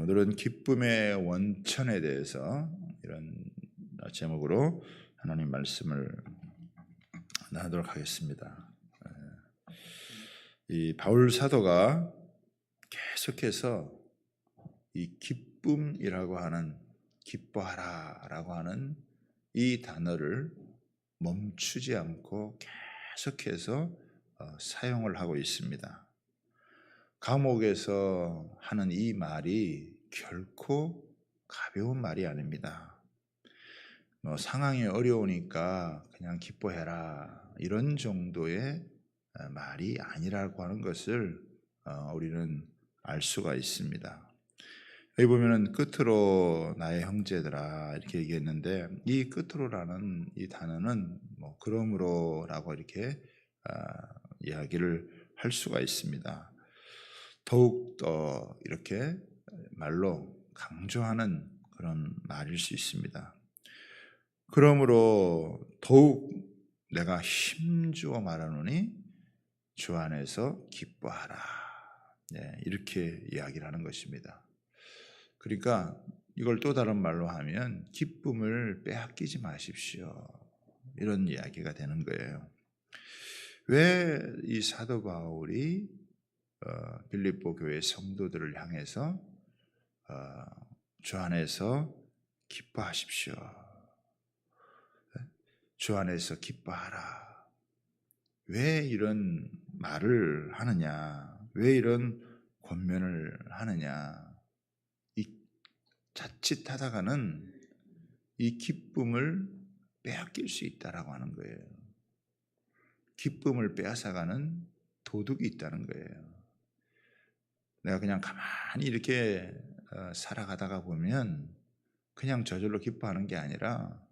오늘은 기쁨의 원천에 대해서 이런 제목으로 하나님 말씀을 나누도록 하겠습니다. 이 바울 사도가 계속해서 이 기쁨이라고 하는, 기뻐하라라고 하는 이 단어를 멈추지 않고 계속해서 사용을 하고 있습니다. 감옥에서 하는 이 말이 결코 가벼운 말이 아닙니다. 상황이 어려우니까 그냥 기뻐해라, 이런 정도의 말이 아니라고 하는 것을 우리는 알 수가 있습니다. 여기 보면은 끝으로 나의 형제들아 이렇게 얘기했는데, 이 끝으로라는 이 단어는 그러므로라고 이렇게 이야기를 할 수가 있습니다. 더욱 더 이렇게 말로 강조하는 그런 말일 수 있습니다. 그러므로 더욱 내가 힘주어 말하노니 주 안에서 기뻐하라, 이렇게 이야기를 하는 것입니다. 그러니까 이걸 또 다른 말로 하면 기쁨을 빼앗기지 마십시오, 이런 이야기가 되는 거예요. 왜 이 사도 바울이 빌립보 교회 성도들을 향해서 주 안에서 기뻐하십시오, 주 안에서 기뻐하라, 왜 이런 말을 하느냐, 왜 이런 권면을 하느냐, 이 자칫하다가는 이 기쁨을 빼앗길 수 있다라고 하는 거예요. 기쁨을 빼앗아가는 도둑이 있다는 거예요. 내가 그냥 가만히 이렇게 살아가다가 보면 그냥 저절로 기뻐하는 게 아니라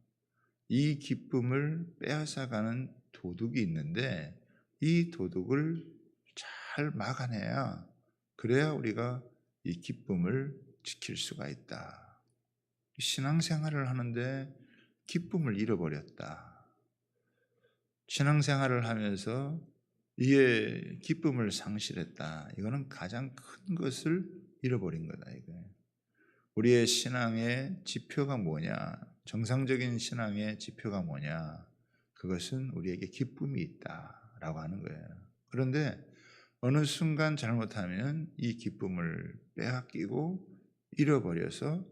이 기쁨을 빼앗아가는 도둑이 있는데, 이 도둑을 잘 막아내야, 그래야 우리가 이 기쁨을 지킬 수가 있다. 신앙생활을 하는데 기쁨을 잃어버렸다. 신앙생활을 하면서 이에 기쁨을 상실했다. 이거는 가장 큰 것을 잃어버린 거다, 이거예요. 우리의 신앙의 지표가 뭐냐? 정상적인 신앙의 지표가 뭐냐? 그것은 우리에게 기쁨이 있다라고 하는 거예요. 그런데 어느 순간 잘못하면 이 기쁨을 빼앗기고 잃어버려서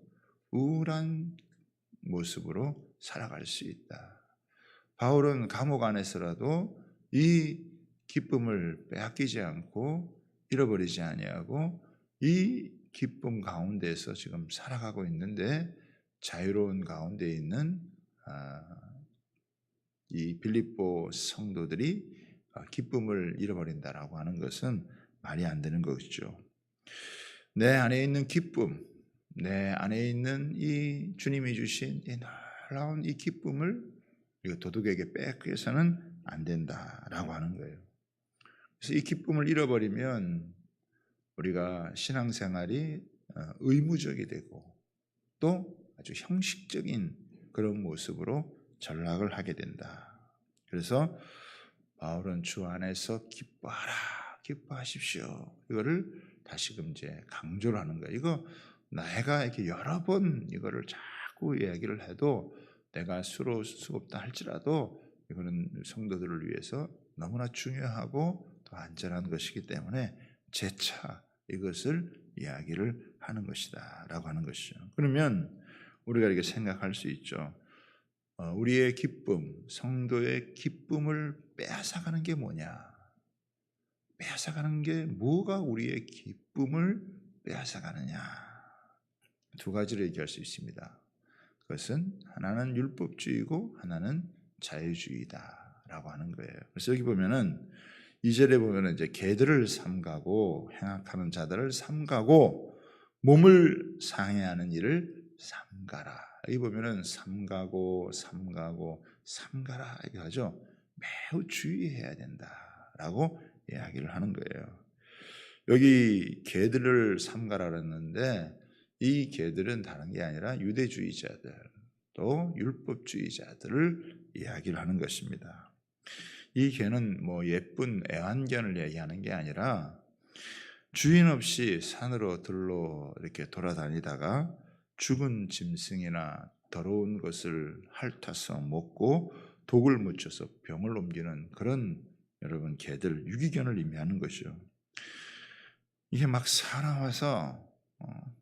우울한 모습으로 살아갈 수 있다. 바울은 감옥 안에서라도 이 기쁨을 빼앗기지 않고 잃어버리지 아니하고 이 기쁨 가운데서 지금 살아가고 있는데, 자유로운 가운데 있는 이 빌립보 성도들이 기쁨을 잃어버린다라고 하는 것은 말이 안 되는 것이죠. 내 안에 있는 기쁨, 내 안에 있는 이 주님이 주신 이 놀라운 이 기쁨을 이거 도둑에게 뺏겨서는 안 된다라고 하는 거예요. 그래서 이 기쁨을 잃어버리면 우리가 신앙생활이 의무적이 되고 또 아주 형식적인 그런 모습으로 전락을 하게 된다. 그래서 바울은 주 안에서 기뻐하라, 기뻐하십시오, 이거를 다시금 이제 강조를 하는 거예요. 이거 내가 이렇게 여러 번 이거를 자꾸 이야기를 해도, 내가 수없다 할지라도 이거는 성도들을 위해서 너무나 중요하고 또 안전한 것이기 때문에 재차 이것을 이야기를 하는 것이다 라고 하는 것이죠. 그러면 우리가 이렇게 생각할 수 있죠. 우리의 기쁨, 성도의 기쁨을 빼앗아가는 게 뭐냐? 빼앗아가는 게 뭐가 우리의 기쁨을 빼앗아가느냐? 두 가지를 얘기할 수 있습니다. 그것은 하나는 율법주의고 하나는 자유주의다라고 하는 거예요. 그래서 여기 보면은 2절에 보면은 이제 개들을 삼가고 행악하는 자들을 삼가고 몸을 상해하는 일을 삼가라. 여기 보면은 삼가고 삼가라 이렇게 하죠. 매우 주의해야 된다라고 이야기를 하는 거예요. 여기 개들을 삼가라 그랬는데, 이 개들은 다른 게 아니라 유대주의자들, 또 율법주의자들을 이야기를 하는 것입니다. 이 개는 예쁜 애완견을 얘기하는 게 아니라 주인 없이 산으로 들로 이렇게 돌아다니다가 죽은 짐승이나 더러운 것을 핥아서 먹고 독을 묻혀서 병을 옮기는 그런 여러분 개들, 유기견을 의미하는 것이요. 이게 막 살아와서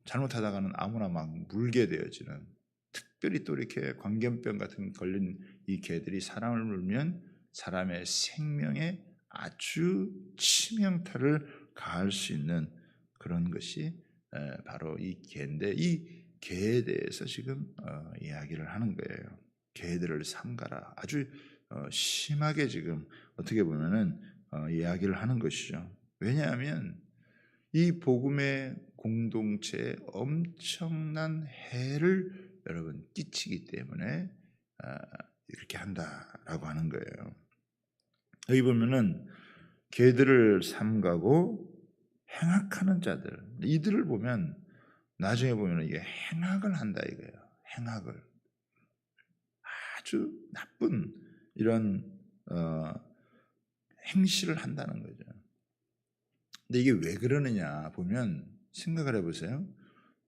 잘못하다가는 아무나 막 물게 되어지는, 특별히 또 이렇게 광견병 같은 걸린 이 개들이 사람을 물면 사람의 생명에 아주 치명타를 가할 수 있는 그런 것이 바로 이 개인데, 이 개에 대해서 지금 이야기를 하는 거예요. 개들을 삼가라. 아주 심하게 지금 어떻게 보면은 이야기를 하는 것이죠. 왜냐하면 이 복음의 공동체에 엄청난 해를 여러분 끼치기 때문에 이렇게 한다라고 하는 거예요. 여기 보면은 개들을 삼가고 행악하는 자들, 이들을 보면 나중에 보면 이게 행악을 한다 이거예요. 행악을, 아주 나쁜 이런 행실을 한다는 거죠. 근데 이게 왜 그러느냐 보면 생각을 해보세요.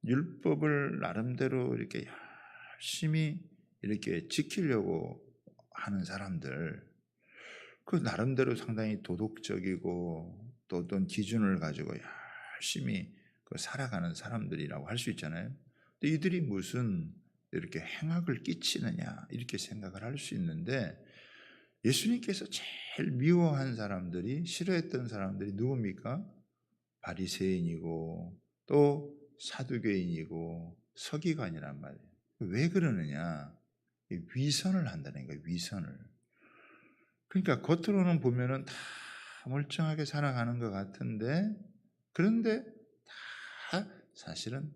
율법을 나름대로 이렇게 열심히 이렇게 지키려고 하는 사람들, 그 나름대로 상당히 도덕적이고 또 어떤 기준을 가지고 열심히 살아가는 사람들이라고 할 수 있잖아요. 근데 이들이 무슨 이렇게 행악을 끼치느냐 이렇게 생각을 할 수 있는데, 예수님께서 제일 미워한 사람들이, 싫어했던 사람들이 누굽니까? 바리새인이고 또 사두개인이고 서기관이란 말이에요. 왜 그러느냐? 위선을 한다는 거예요. 위선을. 그러니까 겉으로는 보면은 다 멀쩡하게 살아가는 것 같은데, 그런데 다 사실은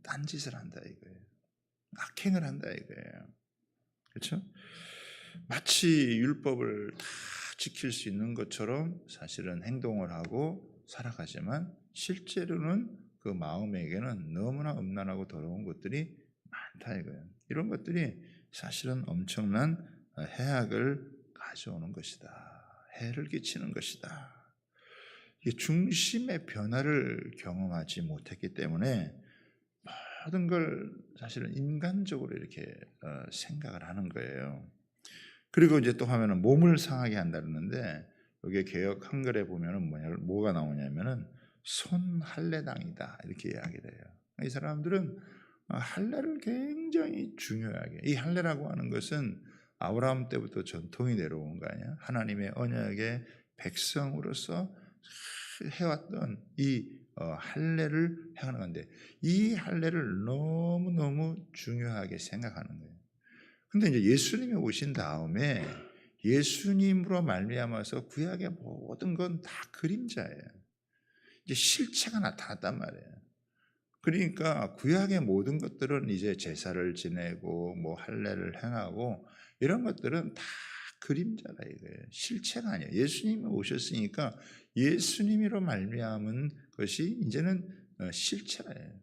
딴짓을 한다 이거예요. 악행을 한다 이거예요. 그렇죠? 마치 율법을 다 지킬 수 있는 것처럼 사실은 행동을 하고 살아가지만 실제로는 그 마음에게는 너무나 음란하고 더러운 것들이 많다 이거예요. 이런 것들이 사실은 엄청난 해악을 가져오는 것이다. 해를 끼치는 것이다. 이게 중심의 변화를 경험하지 못했기 때문에 모든 걸 사실은 인간적으로 이렇게 생각을 하는 거예요. 그리고 이제 또 하면은 몸을 상하게 한다는데, 여기 개역 한글에 보면은 뭐가 나오냐면은 손할례당이다 이렇게 이야기를 해요. 이 사람들은 할례를 굉장히 중요하게, 이 할례라고 하는 것은 아브라함 때부터 전통이 내려온 거 아니야? 하나님의 언약의 백성으로서 해왔던 이 할례를 행하는 건데, 이 할례를 너무너무 중요하게 생각하는 거예요. 근데 이제 예수님이 오신 다음에 예수님으로 말미암아서 구약의 모든 건 다 그림자예요. 이제 실체가 나타났단 말이에요. 그러니까 구약의 모든 것들은 이제 제사를 지내고 뭐 할례를 행하고 이런 것들은 다 그림자라 이거예요. 실체가 아니에요. 예수님이 오셨으니까 예수님으로 말미암은 것이 이제는 실체예요.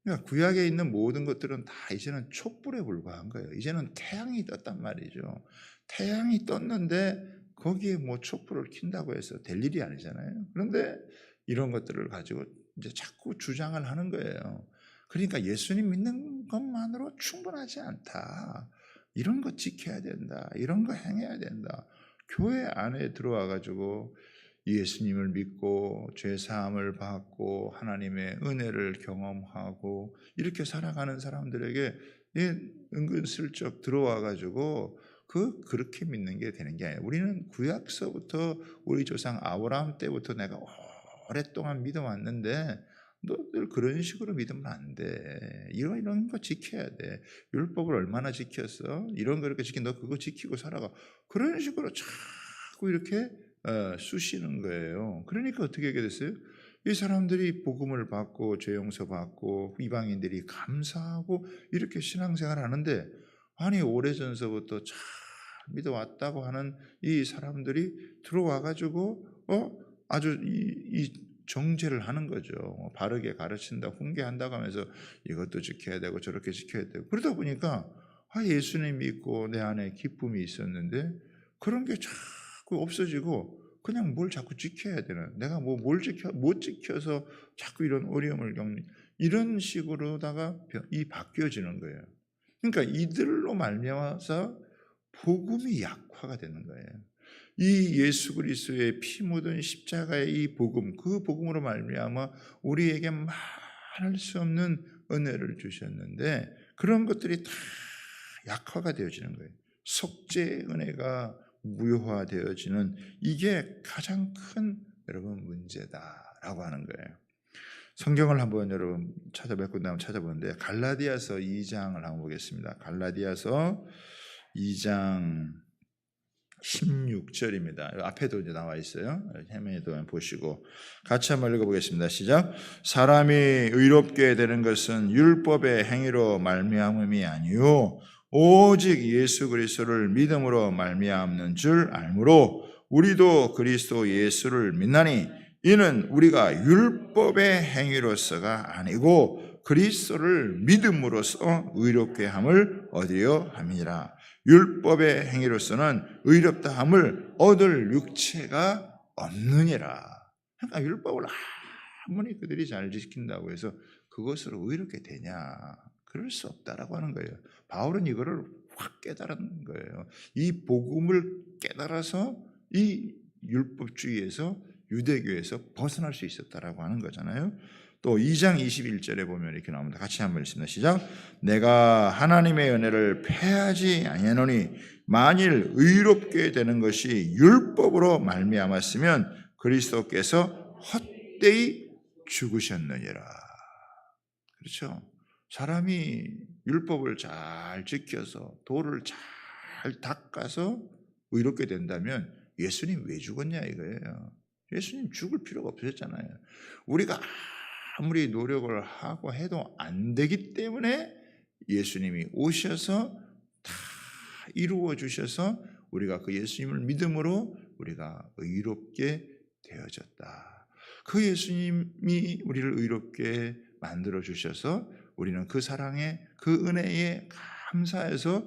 그러니까 구약에 있는 모든 것들은 다 이제는 촛불에 불과한 거예요. 이제는 태양이 떴단 말이죠. 태양이 떴는데 거기에 뭐 촛불을 킨다고 해서 될 일이 아니잖아요. 그런데 이런 것들을 가지고 이제 자꾸 주장을 하는 거예요. 그러니까 예수님 믿는 것만으로 충분하지 않다. 이런 거 지켜야 된다. 이런 거 행해야 된다. 교회 안에 들어와 가지고 예수님을 믿고 죄 사함을 받고 하나님의 은혜를 경험하고 이렇게 살아가는 사람들에게 은근슬쩍 들어와 가지고 그렇게 믿는 게 되는 게 아니에요. 우리는 구약서부터 우리 조상 아브라함 때부터 내가 오랫동안 믿어왔는데 너들 그런 식으로 믿으면 안 돼. 이런 거 지켜야 돼. 율법을 얼마나 지켰어? 이런 거 이렇게 지켜. 너 그거 지키고 살아가. 그런 식으로 자꾸 이렇게 쑤시는 거예요. 그러니까 어떻게 하게 됐어요? 이 사람들이 복음을 받고 죄 용서 받고 이방인들이 감사하고 이렇게 신앙생활을 하는데, 아니 오래전서부터 잘 믿어왔다고 하는 이 사람들이 들어와 가지고 아주 이 정죄를 하는 거죠. 바르게 가르친다, 훈계한다고 하면서 이것도 지켜야 되고 저렇게 지켜야 되고, 그러다 보니까 예수님 믿고 내 안에 기쁨이 있었는데 그런 게 자꾸 없어지고 그냥 뭘 자꾸 지켜야 되는, 내가 못 지켜서 자꾸 이런 어려움을 겪는, 이런 식으로다가 이 바뀌어지는 거예요. 그러니까 이들로 말미암아서 복음이 약화가 되는 거예요. 이 예수 그리스도의 피 묻은 십자가의 이 복음, 그 복음으로 말미암아 우리에게 말할 수 없는 은혜를 주셨는데 그런 것들이 다 약화가 되어지는 거예요. 속죄의 은혜가 무효화되어지는, 이게 가장 큰 여러분 문제다라고 하는 거예요. 성경을 한번 여러분 몇 군데 한번 찾아보는데 갈라디아서 2장을 한번 보겠습니다. 갈라디아서 2장 16절입니다. 앞에도 이제 나와 있어요. 화면에도 보시고 같이 한번 읽어보겠습니다. 시작. 사람이 의롭게 되는 것은 율법의 행위로 말미암음이 아니요 오직 예수 그리스도를 믿음으로 말미암는 줄 알므로 우리도 그리스도 예수를 믿나니 이는 우리가 율법의 행위로서가 아니고 그리스도를 믿음으로써 의롭게 함을 얻으려 함이니라. 율법의 행위로서는 의롭다 함을 얻을 육체가 없느니라. 그러니까 율법을 아무리 그들이 잘 지킨다고 해서 그것으로 의롭게 되냐? 그럴 수 없다라고 하는 거예요. 바울은 이거를 확 깨달은 거예요. 이 복음을 깨달아서 이 율법주의에서, 유대교에서 벗어날 수 있었다라고 하는 거잖아요. 또 2장 21절에 보면 이렇게 나옵니다. 같이 한번 읽습니다. 시작. 내가 하나님의 은혜를 패하지 아니하노니 만일 의롭게 되는 것이 율법으로 말미암았으면 그리스도께서 헛되이 죽으셨느니라. 그렇죠? 사람이 율법을 잘 지켜서 도를 잘 닦아서 의롭게 된다면 예수님 왜 죽었냐 이거예요. 예수님 죽을 필요가 없으셨잖아요. 우리가 아무리 노력을 하고 해도 안 되기 때문에 예수님이 오셔서 다 이루어 주셔서 우리가 그 예수님을 믿음으로 우리가 의롭게 되어졌다. 그 예수님이 우리를 의롭게 만들어 주셔서 우리는 그 사랑에, 그 은혜에 감사해서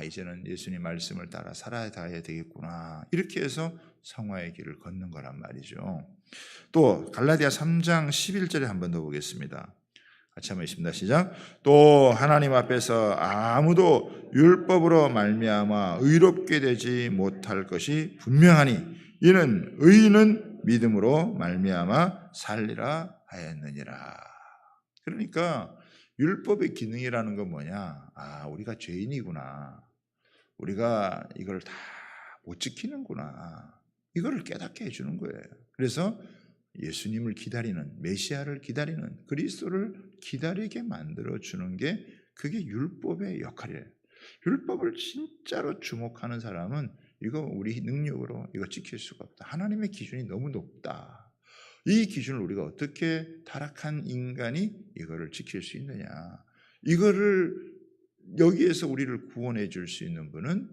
이제는 예수님 말씀을 따라 살아야 되겠구나, 이렇게 해서 성화의 길을 걷는 거란 말이죠. 또 갈라디아 3장 11절에 한 번 더 보겠습니다. 같이 한번 읽습니다. 시작. 또 하나님 앞에서 아무도 율법으로 말미암아 의롭게 되지 못할 것이 분명하니 이는 의인은 믿음으로 말미암아 살리라 하였느니라. 그러니까 율법의 기능이라는 건 뭐냐? 우리가 죄인이구나. 우리가 이걸 다 못 지키는구나. 이거를 깨닫게 해주는 거예요. 그래서 예수님을 기다리는, 메시아를 기다리는, 그리스도를 기다리게 만들어주는 게 그게 율법의 역할이에요. 율법을 진짜로 주목하는 사람은 이거 우리 능력으로 이거 지킬 수가 없다. 하나님의 기준이 너무 높다. 이 기준을 우리가 어떻게 타락한 인간이 이거를 지킬 수 있느냐. 이거를 여기에서 우리를 구원해 줄 수 있는 분은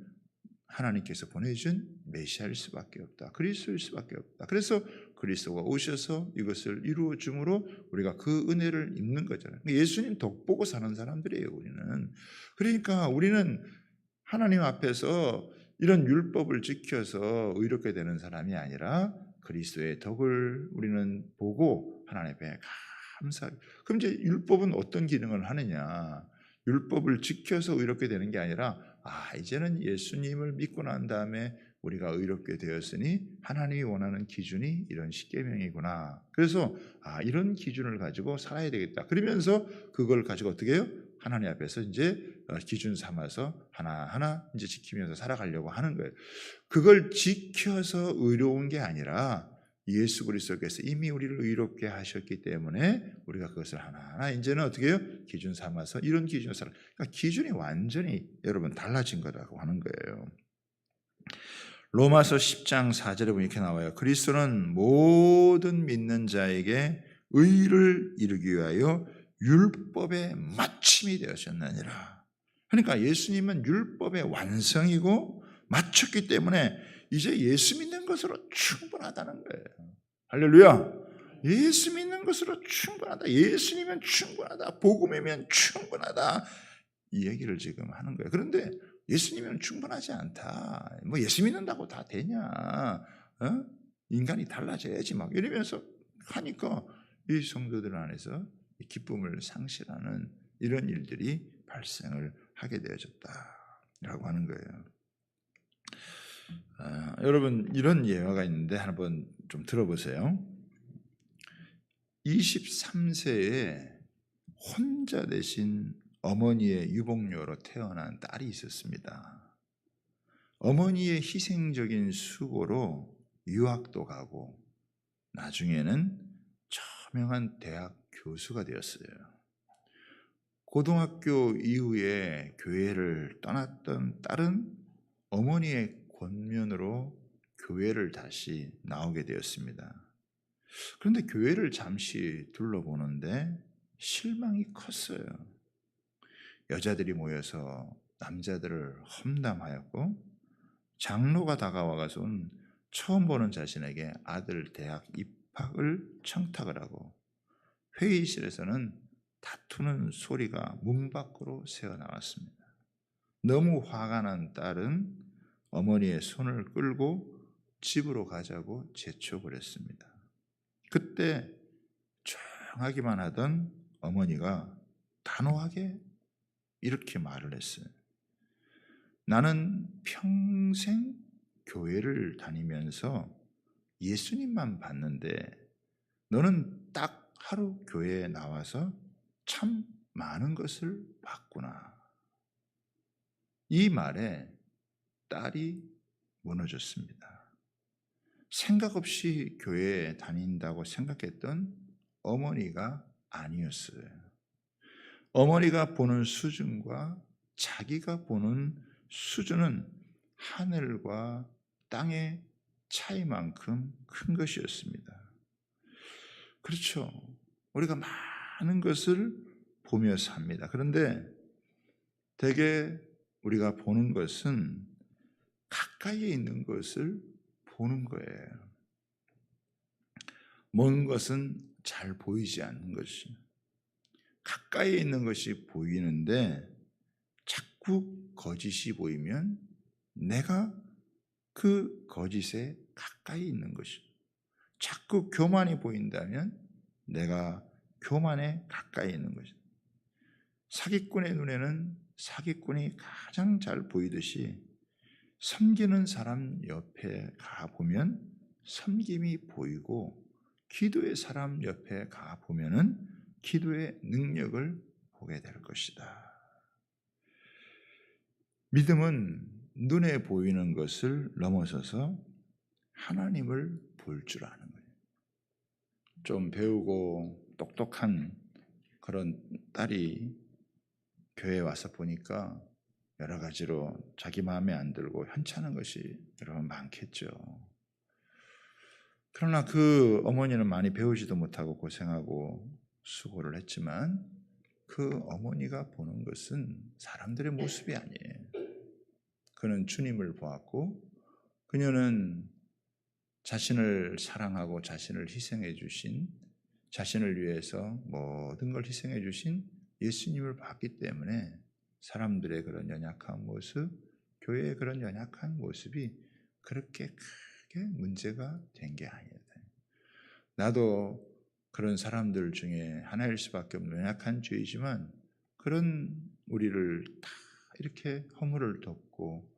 하나님께서 보내준 메시아일 수밖에 없다. 그리스도일 수밖에 없다. 그래서 그리스도가 오셔서 이것을 이루어 줌으로 우리가 그 은혜를 입는 거잖아요. 예수님 덕보고 사는 사람들이에요, 우리는. 그러니까 우리는 하나님 앞에서 이런 율법을 지켜서 의롭게 되는 사람이 아니라 그리스도의 덕을 우리는 보고 하나님 앞에 감사하게. 그럼 이제 율법은 어떤 기능을 하느냐? 율법을 지켜서 의롭게 되는 게 아니라 이제는 예수님을 믿고 난 다음에 우리가 의롭게 되었으니 하나님이 원하는 기준이 이런 십계명이구나. 그래서 이런 기준을 가지고 살아야 되겠다. 그러면서 그걸 가지고 어떻게 해요? 하나님 앞에서 이제 기준 삼아서 하나하나 이제 지키면서 살아가려고 하는 거예요. 그걸 지켜서 의로운 게 아니라 예수 그리스도께서 이미 우리를 의롭게 하셨기 때문에 우리가 그것을 하나하나 이제는 어떻게 해요? 기준 삼아서 이런 기준으로 살아. 그러니까 기준이 완전히 여러분 달라진 거라고 하는 거예요. 로마서 10장 4절에 보면 이렇게 나와요. 그리스도는 모든 믿는 자에게 의를 이루기 위하여 율법의 마침이 되었느니라. 그러니까 예수님은 율법의 완성이고 마쳤기 때문에 이제 예수 믿는 것으로 충분하다는 거예요. 할렐루야. 예수 믿는 것으로 충분하다. 예수님은 충분하다. 복음이면 충분하다. 이 얘기를 지금 하는 거예요. 그런데 예수님은 충분하지 않다. 뭐 예수 믿는다고 다 되냐? 인간이 달라져야지 막 이러면서 하니까 이 성도들 안에서 이 기쁨을 상실하는 이런 일들이 발생을 하게 되어졌다라고 하는 거예요. 여러분 이런 예화가 있는데 한번 좀 들어보세요. 23세에 혼자 되신 어머니의 유복녀로 태어난 딸이 있었습니다. 어머니의 희생적인 수고로 유학도 가고 나중에는 저명한 대학 교수가 되었어요. 고등학교 이후에 교회를 떠났던 딸은 어머니의 권면으로 교회를 다시 나오게 되었습니다. 그런데 교회를 잠시 둘러보는데 실망이 컸어요. 여자들이 모여서 남자들을 험담하였고 장로가 다가와가서는 처음 보는 자신에게 아들 대학 입학을 청탁을 하고 회의실에서는 다투는 소리가 문 밖으로 새어나왔습니다. 너무 화가 난 딸은 어머니의 손을 끌고 집으로 가자고 재촉을 했습니다. 그때 조용하기만 하던 어머니가 단호하게 이렇게 말을 했어요. 나는 평생 교회를 다니면서 예수님만 봤는데 너는 딱 하루 교회에 나와서 참 많은 것을 봤구나. 이 말에 딸이 무너졌습니다. 생각 없이 교회에 다닌다고 생각했던 어머니가 아니었어요. 어머니가 보는 수준과 자기가 보는 수준은 하늘과 땅의 차이만큼 큰 것이었습니다. 그렇죠. 우리가 많은 것을 보며 삽니다. 그런데 대개 우리가 보는 것은 가까이에 있는 것을 보는 거예요. 먼 것은 잘 보이지 않는 것이. 가까이에 있는 것이 보이는데 자꾸 거짓이 보이면 내가 그 거짓에 가까이 있는 것이죠. 자꾸 교만이 보인다면 내가 교만에 가까이 있는 것이죠. 사기꾼의 눈에는 사기꾼이 가장 잘 보이듯이 섬기는 사람 옆에 가보면 섬김이 보이고 기도의 사람 옆에 가보면은 기도의 능력을 보게 될 것이다. 믿음은 눈에 보이는 것을 넘어서서 하나님을 볼 줄 아는 거예요. 좀 배우고 똑똑한 그런 딸이 교회에 와서 보니까 여러 가지로 자기 마음에 안 들고 현찮은 것이 여러분 많겠죠. 그러나 그 어머니는 많이 배우지도 못하고 고생하고 수고를 했지만 그 어머니가 보는 것은 사람들의 모습이 아니에요. 그는 주님을 보았고 그녀는 자신을 사랑하고 자신을 희생해 주신, 자신을 위해서 모든 걸 희생해 주신 예수님을 봤기 때문에 사람들의 그런 연약한 모습, 교회의 그런 연약한 모습이 그렇게 크게 문제가 된 게 아니에요. 나도 그런 사람들 중에 하나일 수밖에 없는 연약한 죄이지만 그런 우리를 다 이렇게 허물을 덮고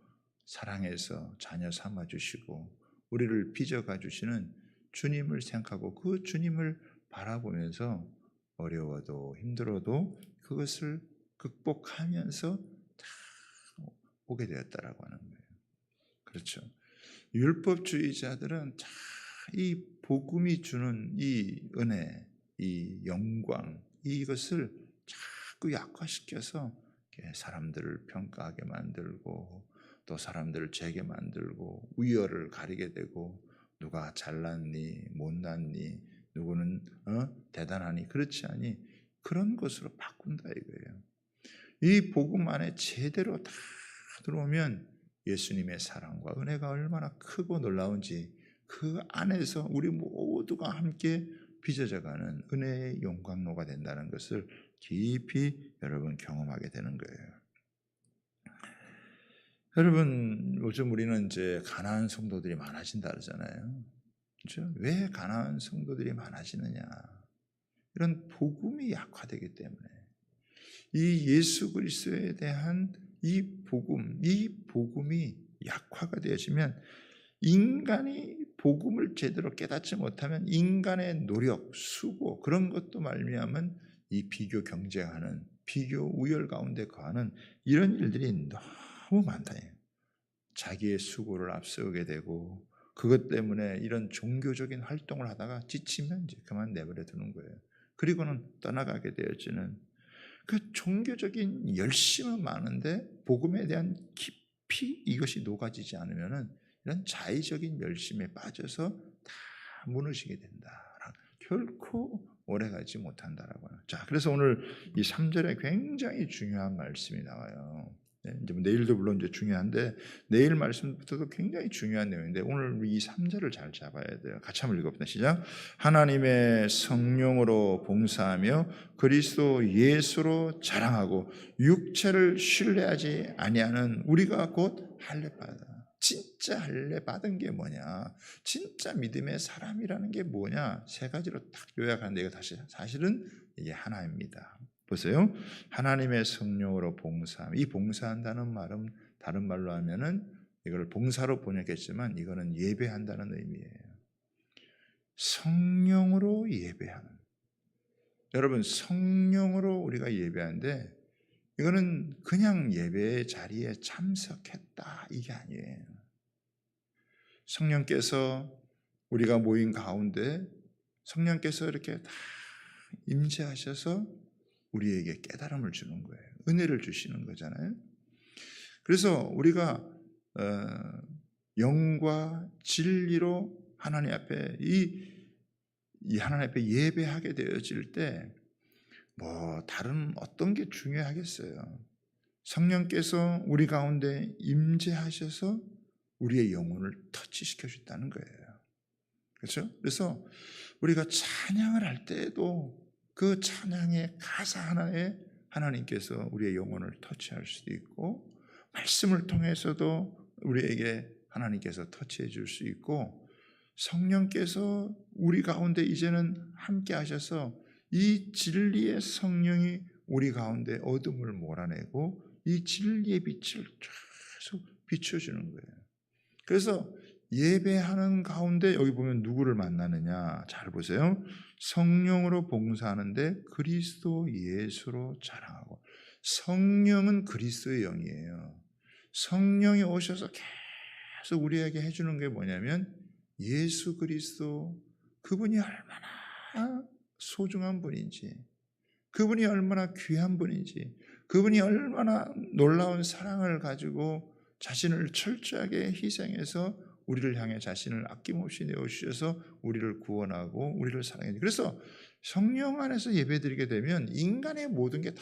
사랑해서 자녀 삼아주시고 우리를 빚어가 주시는 주님을 생각하고 그 주님을 바라보면서 어려워도 힘들어도 그것을 극복하면서 다 오게 되었다라고 하는 거예요. 그렇죠. 율법주의자들은 이 복음이 주는 이 은혜, 이 영광, 이것을 자꾸 약화시켜서 사람들을 평가하게 만들고 또 사람들을 재게 만들고 우열을 가리게 되고 누가 잘났니 못났니 누구는 대단하니 그렇지 않니 그런 것으로 바꾼다 이거예요. 이 복음 안에 제대로 다 들어오면 예수님의 사랑과 은혜가 얼마나 크고 놀라운지 그 안에서 우리 모두가 함께 빚어져가는 은혜의 영광로가 된다는 것을 깊이 여러분 경험하게 되는 거예요. 여러분 요즘 우리는 이제 가난한 성도들이 많아진다 그러잖아요. 그렇죠? 왜 가난한 성도들이 많아지느냐? 이런 복음이 약화되기 때문에 이 예수 그리스도에 대한 이 복음이 약화가 되어지면 인간이 복음을 제대로 깨닫지 못하면 인간의 노력, 수고 그런 것도 말미암은 이 비교 경쟁하는 비교 우열 가운데 거하는 이런 일들이 너무 많다. 자기의 수고를 앞세우게 되고 그것 때문에 이런 종교적인 활동을 하다가 지치면 이제 그만 내버려 두는 거예요. 그리고는 떠나가게 되어지는 그 종교적인 열심은 많은데 복음에 대한 깊이 이것이 녹아지지 않으면은 이런 자의적인 열심에 빠져서 다 무너지게 된다. 결코 오래가지 못한다라고 하는. 자, 그래서 오늘 이 3절에 굉장히 중요한 말씀이 나와요. 네, 이제 내일도 물론 이제 중요한데 내일 말씀부터도 굉장히 중요한 내용인데 오늘 이 3절을 잘 잡아야 돼요. 같이 한번 읽어봅니다. 시작. 하나님의 성령으로 봉사하며 그리스도 예수로 자랑하고 육체를 신뢰하지 아니하는 우리가 곧 할례받아. 진짜 할례 받은 게 뭐냐? 진짜 믿음의 사람이라는 게 뭐냐? 세 가지로 딱 요약하는데 이거 사실은 이게 하나입니다. 보세요. 하나님의 성령으로 봉사함. 이 봉사한다는 말은 다른 말로 하면은 이걸 봉사로 번역했지만 이거는 예배한다는 의미예요. 성령으로 예배하는. 여러분 성령으로 우리가 예배하는데 이거는 그냥 예배의 자리에 참석했다 이게 아니에요. 성령께서 우리가 모인 가운데 성령께서 이렇게 다 임재하셔서 우리에게 깨달음을 주는 거예요. 은혜를 주시는 거잖아요. 그래서 우리가 영과 진리로 하나님 앞에 이 하나님 앞에 예배하게 되어질 때 뭐 다른 어떤 게 중요하겠어요. 성령께서 우리 가운데 임재하셔서 우리의 영혼을 터치시켜 주셨다는 거예요. 그렇죠? 그래서 우리가 찬양을 할 때에도 그 찬양의 가사 하나에 하나님께서 우리의 영혼을 터치할 수도 있고 말씀을 통해서도 우리에게 하나님께서 터치해 줄 수 있고 성령께서 우리 가운데 이제는 함께 하셔서 이 진리의 성령이 우리 가운데 어둠을 몰아내고 이 진리의 빛을 계속 비춰주는 거예요. 그래서 예배하는 가운데 여기 보면 누구를 만나느냐 잘 보세요. 성령으로 봉사하는데 그리스도 예수로 자랑하고. 성령은 그리스도의 영이에요. 성령이 오셔서 계속 우리에게 해주는 게 뭐냐면 예수 그리스도 그분이 얼마나 소중한 분인지 그분이 얼마나 귀한 분인지 그분이 얼마나 놀라운 사랑을 가지고 자신을 철저하게 희생해서 우리를 향해 자신을 아낌없이 내어주셔서 우리를 구원하고 우리를 사랑해. 그래서 성령 안에서 예배드리게 되면 인간의 모든 게 다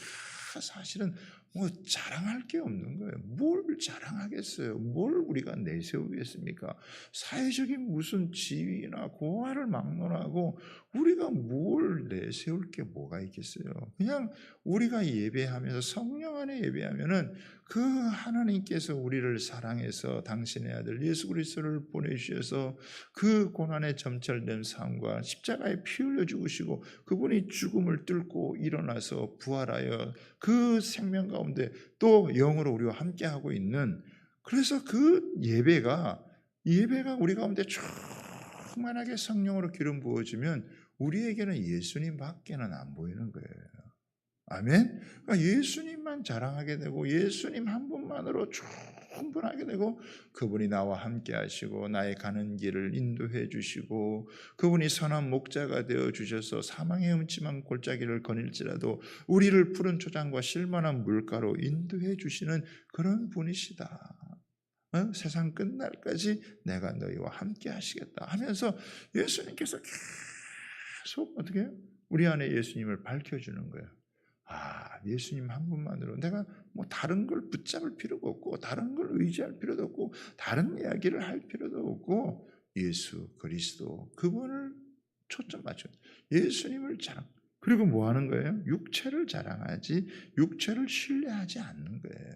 사실은 뭐 자랑할 게 없는 거예요. 뭘 자랑하겠어요? 뭘 우리가 내세우겠습니까? 사회적인 무슨 지위나 고하를 막론하고 우리가 뭘 내세울 게 뭐가 있겠어요? 그냥 우리가 예배하면서 성령 안에 예배하면은 그 하나님께서 우리를 사랑해서 당신의 아들 예수 그리스도를 보내주셔서 그 고난의 점철된 삶과 십자가에 피 흘려 죽으시고 그분이 죽음을 뚫고 일어나서 부활하여 그 생명 가운데 또 영으로 우리와 함께하고 있는 그래서 그 예배가 우리 가운데 충만하게 성령으로 기름 부어지면 우리에게는 예수님 밖에는 안 보이는 거예요. 아멘. 그러니까 예수님만 자랑하게 되고 예수님 한 분만으로 충분하게 되고 그분이 나와 함께 하시고 나의 가는 길을 인도해 주시고 그분이 선한 목자가 되어 주셔서 사망의 음침한 골짜기를 거닐지라도 우리를 푸른 초장과 실만한 물가로 인도해 주시는 그런 분이시다. 세상 끝날까지 내가 너희와 함께 하시겠다 하면서 예수님께서 계속 어떻게 해요? 우리 안에 예수님을 밝혀주는 거예요. 예수님 한 분만으로 내가 뭐 다른 걸 붙잡을 필요가 없고 다른 걸 의지할 필요도 없고 다른 이야기를 할 필요도 없고 예수 그리스도 그분을 초점 맞춰 예수님을 자랑. 그리고 뭐 하는 거예요? 육체를 자랑하지 육체를 신뢰하지 않는 거예요.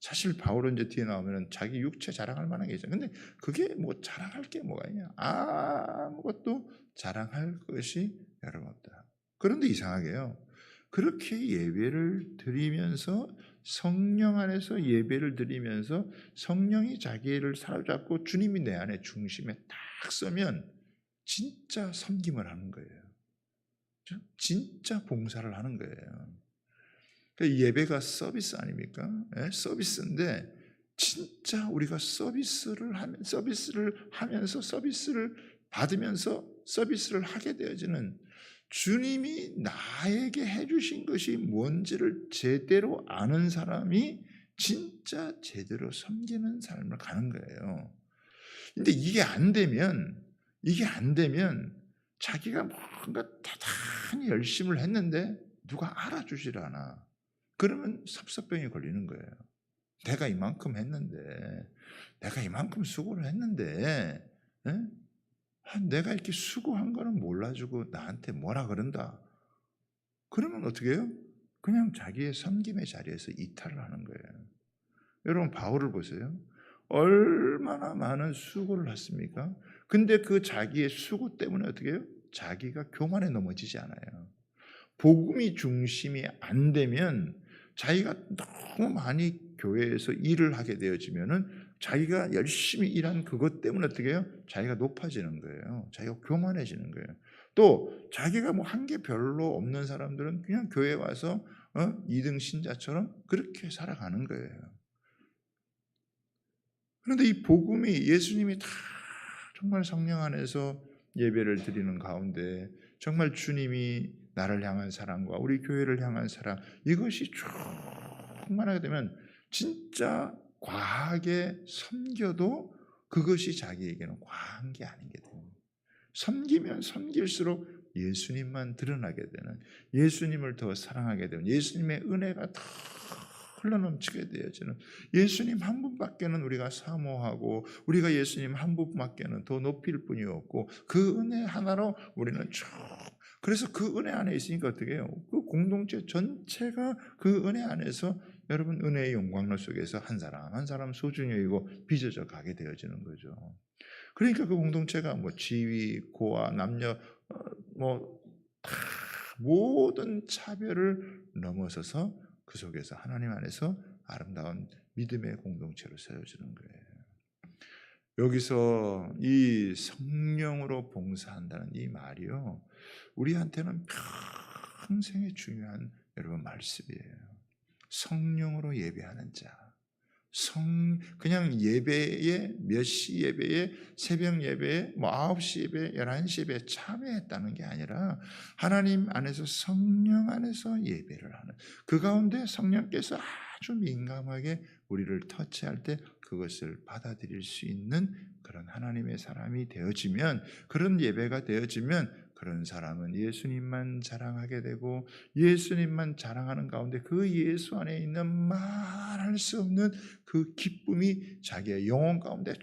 사실 바울은 이제 뒤에 나오면 자기 육체 자랑할 만한 게 있어요. 근데 그게 뭐 자랑할 게 뭐가 있냐? 아무것도 자랑할 것이 여러분 없다. 그런데 이상하게요. 그렇게 예배를 드리면서 성령 안에서 예배를 드리면서 성령이 자기를 사로잡고 주님이 내 안에 중심에 딱 서면 진짜 섬김을 하는 거예요. 진짜 봉사를 하는 거예요. 예배가 서비스 아닙니까? 예? 서비스인데 진짜 우리가 서비스를 하면서 서비스를 받으면서 서비스를 하게 되어지는 주님이 나에게 해주신 것이 뭔지를 제대로 아는 사람이 진짜 제대로 섬기는 삶을 가는 거예요. 근데 이게 안 되면 자기가 뭔가 대단히 열심을 했는데 누가 알아주질 않아. 그러면 섭섭병이 걸리는 거예요. 내가 이만큼 했는데, 내가 이만큼 수고를 했는데, 에? 내가 이렇게 수고한 거는 몰라주고 나한테 뭐라 그런다. 그러면 어떻게 해요? 그냥 자기의 섬김의 자리에서 이탈을 하는 거예요. 여러분 바울을 보세요. 얼마나 많은 수고를 했습니까? 근데 그 자기의 수고 때문에 어떻게 해요? 자기가 교만에 넘어지지 않아요. 복음이 중심이 안 되면 자기가 너무 많이 교회에서 일을 하게 되어지면은 자기가 열심히 일한 그것 때문에 어떻게 해요? 자기가 높아지는 거예요. 자기가 교만해지는 거예요. 또 자기가 뭐 한 게 별로 없는 사람들은 그냥 교회 와서 2등 신자처럼 그렇게 살아가는 거예요. 그런데 이 복음이 예수님이 다 정말 성령 안에서 예배를 드리는 가운데 정말 주님이 나를 향한 사랑과 우리 교회를 향한 사랑 이것이 충만하게 되면 진짜 과하게 섬겨도 그것이 자기에게는 과한 게 아닌 게 됩니다. 섬기면 섬길수록 예수님만 드러나게 되는 예수님을 더 사랑하게 되는 예수님의 은혜가 더 흘러넘치게 되어지는 예수님 한 분밖에는 우리가 사모하고 우리가 예수님 한 분밖에는 더 높일 뿐이 없고 그 은혜 하나로 우리는 쭉 그래서 그 은혜 안에 있으니까 어떻게 해요? 그 공동체 전체가 그 은혜 안에서 여러분 은혜의 영광로 속에서 한 사람 한 사람 소중히 여기고 빚어져 가게 되어지는 거죠. 그러니까 그 공동체가 뭐 지위, 고아, 남녀 다 모든 차별을 넘어서서 그 속에서 하나님 안에서 아름다운 믿음의 공동체로 세워지는 거예요. 여기서 이 성령으로 봉사한다는 이 말이요. 우리한테는 평생에 중요한 여러분 말씀이에요. 성령으로 예배하는 자. 그냥 예배에 몇 시 예배에 새벽 예배에 뭐 9시 예배, 11시 예배에 참여했다는 게 아니라 하나님 안에서 성령 안에서 예배를 하는 그 가운데 성령께서 아주 민감하게 우리를 터치할 때 그것을 받아들일 수 있는 그런 하나님의 사람이 되어지면 그런 예배가 되어지면 그런 사람은 예수님만 자랑하게 되고 예수님만 자랑하는 가운데 그 예수 안에 있는 말할 수 없는 그 기쁨이 자기의 영혼 가운데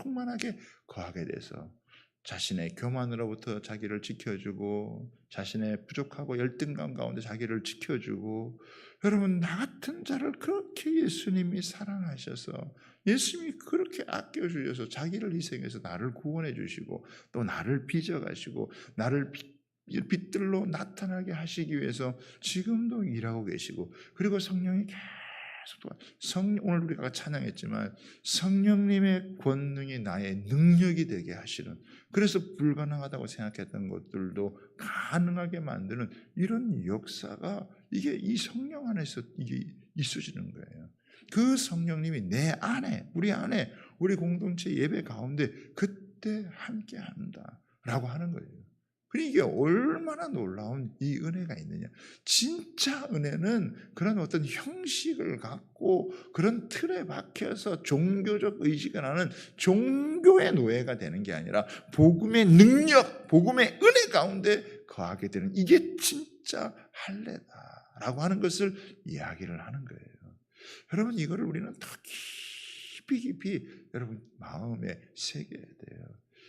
충만하게 거하게 돼서 자신의 교만으로부터 자기를 지켜주고 자신의 부족하고 열등감 가운데 자기를 지켜주고 여러분 나 같은 자를 그렇게 예수님이 사랑하셔서 예수님이 그렇게 아껴주셔서 자기를 희생해서 나를 구원해 주시고 또 나를 빚어가시고 나를 빛들로 나타나게 하시기 위해서 지금도 일하고 계시고 그리고 성령이 오늘 우리가 찬양했지만 성령님의 권능이 나의 능력이 되게 하시는 그래서 불가능하다고 생각했던 것들도 가능하게 만드는 이런 역사가 이게 이 성령 안에서 이게 있어지는 거예요. 그 성령님이 내 안에 우리 공동체 예배 가운데 그때 함께 한다라고 하는 거예요. 그러니까 이게 얼마나 놀라운 이 은혜가 있느냐. 진짜 은혜는 그런 어떤 형식을 갖고 그런 틀에 박혀서 종교적 의식을 하는 종교의 노예가 되는 게 아니라 복음의 능력, 복음의 은혜 가운데 거하게 되는 이게 진짜 할례다라고 하는 것을 이야기를 하는 거예요. 여러분 이거를 우리는 더 깊이 여러분 마음에 새겨야 돼요.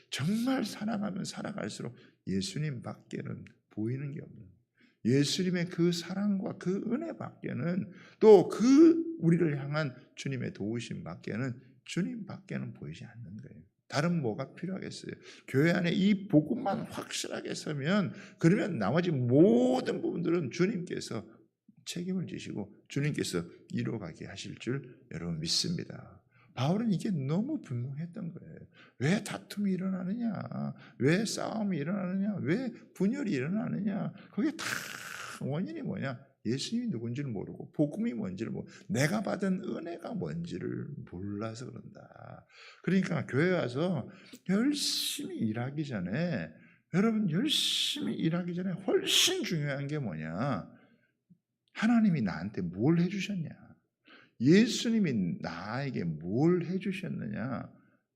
정말 사랑하면 살아갈수록 예수님 밖에는 보이는 게 없는 예수님의 그 사랑과 그 은혜 밖에는 또 그 우리를 향한 주님의 도우심밖에는 주님밖에는 보이지 않는 거예요. 다른 뭐가 필요하겠어요? 교회 안에 이 복음만 확실하게 서면 그러면 나머지 모든 부분들은 주님께서 책임을 지시고 주님께서 이루어가게 하실 줄 여러분 믿습니다. 바울은 이게 너무 분명했던 거예요. 왜 다툼이 일어나느냐? 왜 싸움이 일어나느냐? 왜 분열이 일어나느냐? 그게 다 원인이 뭐냐? 예수님이 누군지를 모르고 복음이 뭔지를 모르고 내가 받은 은혜가 뭔지를 몰라서 그런다. 그러니까 교회 와서 열심히 일하기 전에 여러분 열심히 일하기 전에 훨씬 중요한 게 뭐냐? 하나님이 나한테 뭘 해주셨냐? 예수님이 나에게 뭘 해주셨느냐?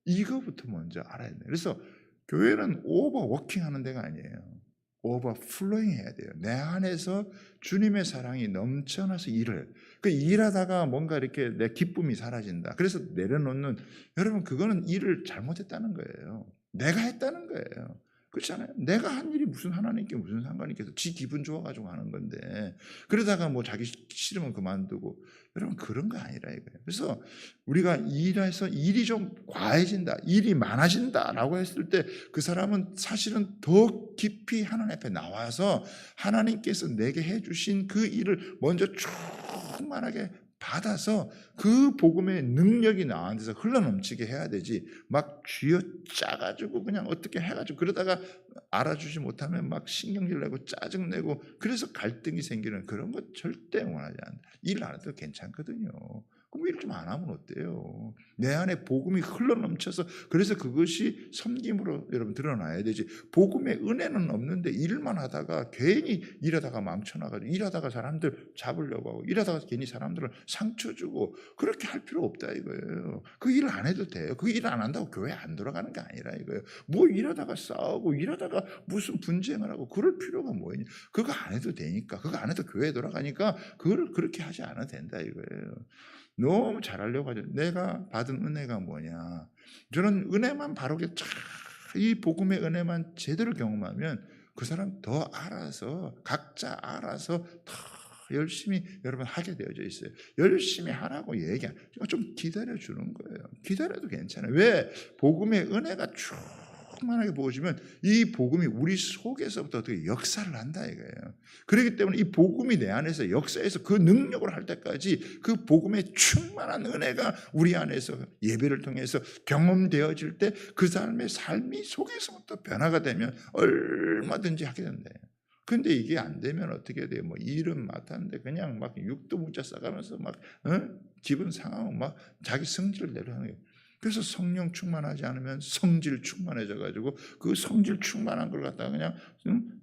이거부터 먼저 알아야 돼요. 그래서 교회는 오버워킹 하는 데가 아니에요. 오버플로잉 해야 돼요. 내 안에서 주님의 사랑이 넘쳐나서 일을. 그 일하다가 뭔가 이렇게 내 기쁨이 사라진다. 그래서 내려놓는, 여러분 그거는 일을 잘못했다는 거예요. 내가 했다는 거예요. 그렇잖아요. 내가 한 일이 무슨 하나님께 무슨 상관이 있겠어. 지 기분 좋아가지고 하는 건데. 그러다가 뭐 자기 싫으면 그만두고. 여러분 그런 거 아니라 이거예요. 그래서 우리가 일해서 일이 좀 과해진다, 일이 많아진다라고 했을 때 그 사람은 사실은 더 깊이 하나님 앞에 나와서 하나님께서 내게 해주신 그 일을 먼저 충만하게 받아서 그 복음의 능력이 나한테서 흘러넘치게 해야 되지, 막 쥐어짜가지고 그냥 어떻게 해가지고 그러다가 알아주지 못하면 막 신경질 내고 짜증내고 그래서 갈등이 생기는 그런 거 절대 원하지 않는다. 일 안 해도 괜찮거든요. 그럼 일 좀 안 하면 어때요? 내 안에 복음이 흘러넘쳐서 그래서 그것이 섬김으로 여러분 드러나야 되지. 복음의 은혜는 없는데 일만 하다가 괜히 일하다가 망쳐나가지고 일하다가 사람들 잡으려고 하고 일하다가 괜히 사람들을 상처 주고 그렇게 할 필요 없다 이거예요. 그 일 안 해도 돼요. 그 일 안 한다고 교회 안 들어가는 게 아니라 이거예요. 뭐 일하다가 싸우고 일하다가 무슨 분쟁을 하고 그럴 필요가 뭐 있냐. 그거 안 해도 되니까. 그거 안 해도 교회에 돌아가니까 그걸 그렇게 하지 않아도 된다 이거예요. 너무 잘하려고 하죠. 내가 받은 은혜가 뭐냐. 저는 은혜만 바르게 이 복음의 은혜만 제대로 경험하면 그 사람 더 알아서 각자 알아서 더 열심히 여러분 하게 되어져 있어요. 열심히 하라고 얘기하는 좀 기다려주는 거예요. 기다려도 괜찮아요. 왜? 복음의 은혜가 충만하게 부어지면 이 복음이 우리 속에서부터 어떻게 역사를 한다 이거예요. 그렇기 때문에 이 복음이 내 안에서 역사해서 그 능력을 할 때까지 그 복음의 충만한 은혜가 우리 안에서 예배를 통해서 경험되어질 때 그 사람의 삶이 속에서부터 변화가 되면 얼마든지 하게 된대요. 근데 이게 안 되면 어떻게 돼요? 뭐 일은 맡았는데 그냥 막 육두 문자 써가면서 막 기분 상하고 막 자기 성질을 내려하는 거예요. 그래서 성령 충만하지 않으면 성질 충만해져가지고 그 성질 충만한 걸 갖다가 그냥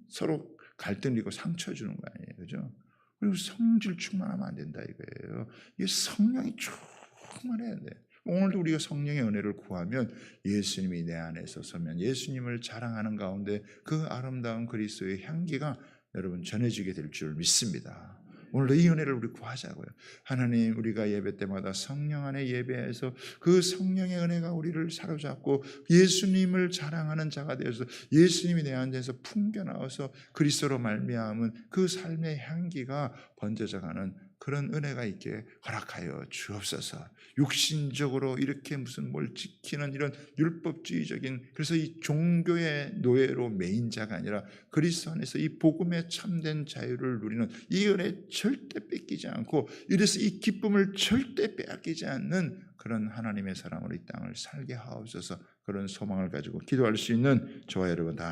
서로 갈등이고 상처 주는 거 아니에요, 그죠? 그리고 성질 충만하면 안 된다 이거예요. 이게 성령이 충만해야 돼. 오늘도 우리가 성령의 은혜를 구하면 예수님이 내 안에서 서면 예수님을 자랑하는 가운데 그 아름다운 그리스도의 향기가 여러분 전해지게 될 줄 믿습니다. 오늘도 이 은혜를 우리 구하자고요. 하나님, 우리가 예배 때마다 성령 안에 예배해서 그 성령의 은혜가 우리를 사로잡고 예수님을 자랑하는 자가 되어서 예수님이 내 안에서 풍겨나와서 그리스도로 말미암은 그 삶의 향기가 번져져가는 그런 은혜가 있게 허락하여 주옵소서. 육신적으로 이렇게 무슨 뭘 지키는 이런 율법주의적인, 그래서 이 종교의 노예로 매인 자가 아니라 그리스도 안에서 이 복음의 참된 자유를 누리는 이 은혜 절대 뺏기지 않고, 이래서 이 기쁨을 절대 빼앗기지 않는 그런 하나님의 사람으로 이 땅을 살게 하옵소서. 그런 소망을 가지고 기도할 수 있는 저와 여러분 다